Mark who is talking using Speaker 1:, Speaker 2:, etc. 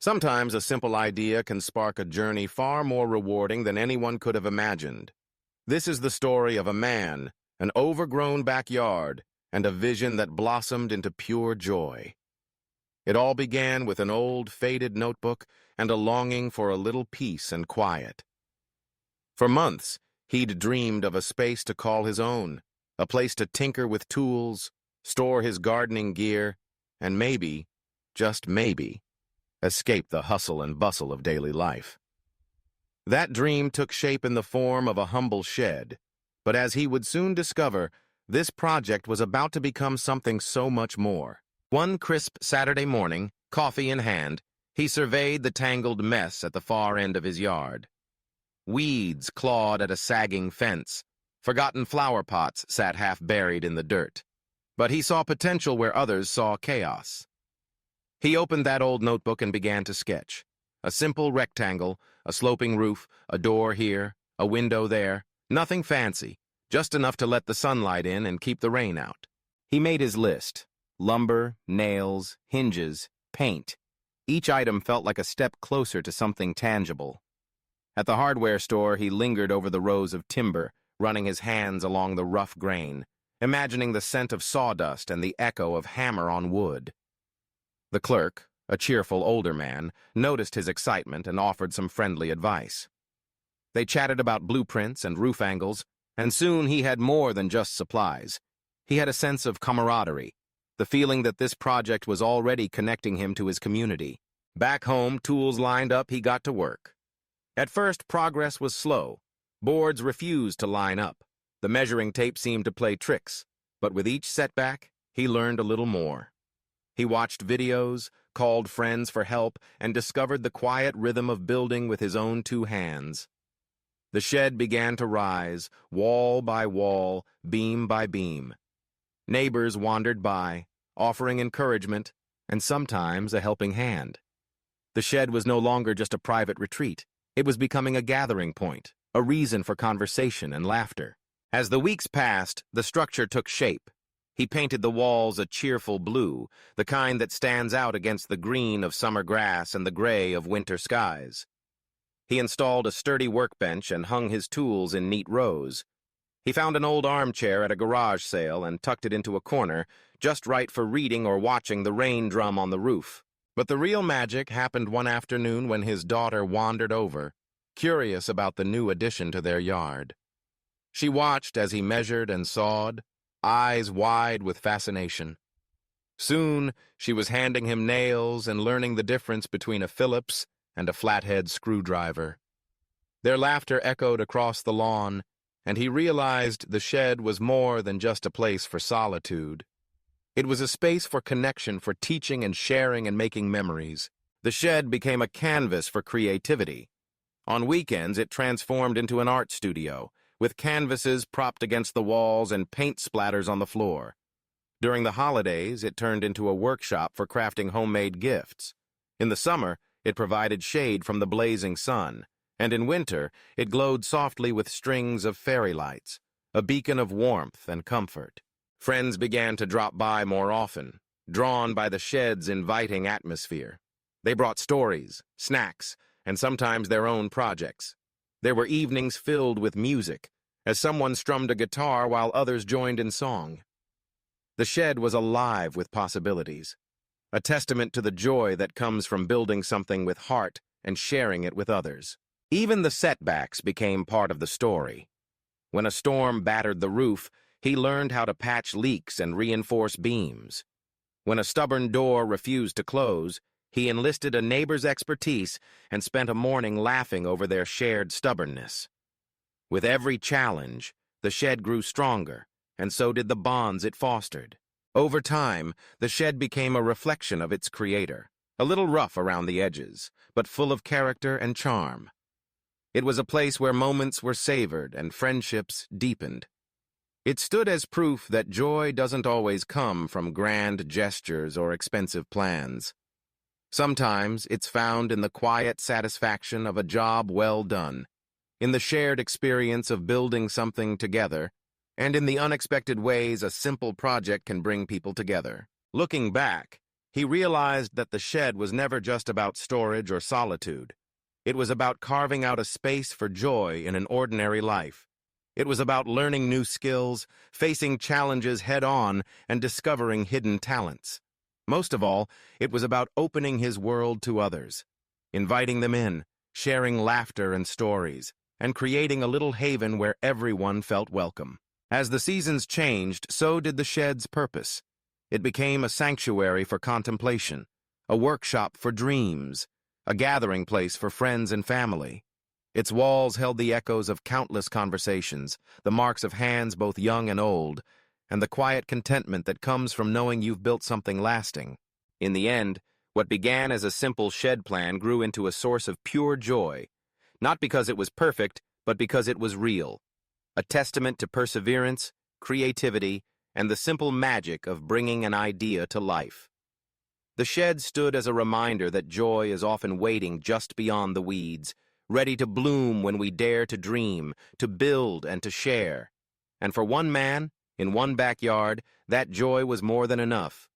Speaker 1: Sometimes a simple idea can spark a journey far more rewarding than anyone could have imagined. This is the story of a man, an overgrown backyard, and a vision that blossomed into pure joy. It all began with an old, faded notebook and a longing for a little peace and quiet. For months, he'd dreamed of a space to call his own, a place to tinker with tools, store his gardening gear, and maybe, just maybe, escape the hustle and bustle of daily life. That dream took shape in the form of a humble shed, but as he would soon discover, this project was about to become something so much more. One crisp Saturday morning, coffee in hand, he surveyed the tangled mess at the far end of his yard. Weeds clawed at a sagging fence. Forgotten flower pots sat half buried in the dirt. But he saw potential where others saw chaos. He opened that old notebook and began to sketch. A simple rectangle, a sloping roof, a door here, a window there. Nothing fancy, just enough to let the sunlight in and keep the rain out. He made his list. Lumber, nails, hinges, paint. Each item felt like a step closer to something tangible. At the hardware store, he lingered over the rows of timber, running his hands along the rough grain, imagining the scent of sawdust and the echo of hammer on wood. The clerk, a cheerful older man, noticed his excitement and offered some friendly advice. They chatted about blueprints and roof angles, and soon he had more than just supplies. He had a sense of camaraderie, the feeling that this project was already connecting him to his community. Back home, tools lined up, he got to work. At first, progress was slow. Boards refused to line up. The measuring tape seemed to play tricks, but with each setback, he learned a little more. He watched videos, called friends for help, and discovered the quiet rhythm of building with his own two hands. The shed began to rise, wall by wall, beam by beam. Neighbors wandered by, offering encouragement and sometimes a helping hand. The shed was no longer just a private retreat. It was becoming a gathering point, a reason for conversation and laughter. As the weeks passed, the structure took shape. He painted the walls a cheerful blue, the kind that stands out against the green of summer grass and the gray of winter skies. He installed a sturdy workbench and hung his tools in neat rows. He found an old armchair at a garage sale and tucked it into a corner, just right for reading or watching the rain drum on the roof. But the real magic happened one afternoon when his daughter wandered over, curious about the new addition to their yard. She watched as he measured and sawed, eyes wide with fascination. Soon, she was handing him nails and learning the difference between a Phillips and a flathead screwdriver. Their laughter echoed across the lawn, and he realized the shed was more than just a place for solitude. It was a space for connection, for teaching and sharing and making memories. The shed became a canvas for creativity. On weekends, it transformed into an art studio, with canvases propped against the walls and paint splatters on the floor. During the holidays, it turned into a workshop for crafting homemade gifts. In the summer, it provided shade from the blazing sun, and in winter, it glowed softly with strings of fairy lights, a beacon of warmth and comfort. Friends began to drop by more often, drawn by the shed's inviting atmosphere. They brought stories, snacks, and sometimes their own projects. There were evenings filled with music, as someone strummed a guitar while others joined in song. The shed was alive with possibilities, a testament to the joy that comes from building something with heart and sharing it with others. Even the setbacks became part of the story. When a storm battered the roof, he learned how to patch leaks and reinforce beams. When a stubborn door refused to close, he enlisted a neighbor's expertise and spent a morning laughing over their shared stubbornness. With every challenge, the shed grew stronger, and so did the bonds it fostered. Over time, the shed became a reflection of its creator, a little rough around the edges, but full of character and charm. It was a place where moments were savored and friendships deepened. It stood as proof that joy doesn't always come from grand gestures or expensive plans. Sometimes it's found in the quiet satisfaction of a job well done, in the shared experience of building something together, and in the unexpected ways a simple project can bring people together. Looking back, He realized that the shed was never just about storage or solitude. It was about carving out a space for joy in an ordinary life. It was about learning new skills, facing challenges head-on, and discovering hidden talents. Most of all, it was about opening his world to others, inviting them in, sharing laughter and stories, and creating a little haven where everyone felt welcome. As the seasons changed, so did the shed's purpose. It became a sanctuary for contemplation, a workshop for dreams, a gathering place for friends and family. Its walls held the echoes of countless conversations, the marks of hands both young and old, and the quiet contentment that comes from knowing you've built something lasting. In the end, what began as a simple shed plan grew into a source of pure joy, not because it was perfect, but because it was real, a testament to perseverance, creativity, and the simple magic of bringing an idea to life. The shed stood as a reminder that joy is often waiting just beyond the weeds, ready to bloom when we dare to dream, to build, and to share. And for one man, in one backyard, that joy was more than enough.